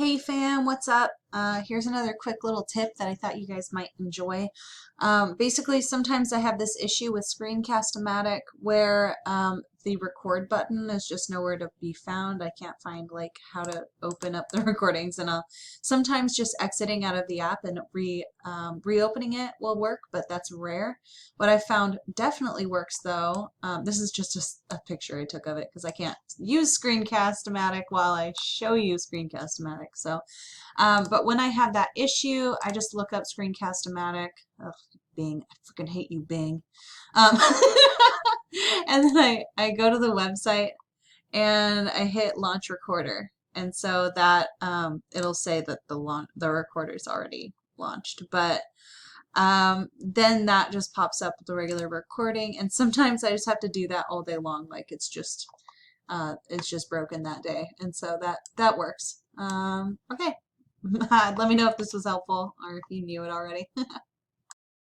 Hey fam, what's up? Here's another quick little tip that I thought you guys might enjoy. Basically, sometimes I have this issue with screencast-o-matic where the record button is just nowhere to be found. I can't find like how to open up the recordings, and sometimes just exiting out of the app and reopening it will work, but that's rare. What I found definitely works though, this is just a picture I took of it because I can't use screencast-o-matic while I show you screencast-o-matic. So, but when I have that issue, I just look up screencast-o-matic. Ugh, Bing, I freaking hate you, Bing. Um, and then I go to the website and I hit launch recorder. And so that it'll say that the recorder's already launched. But then that just pops up with the regular recording. And sometimes I just have to do that all day long. Like it's just broken that day. And so that works. Okay. Let me know if this was helpful or if you knew it already.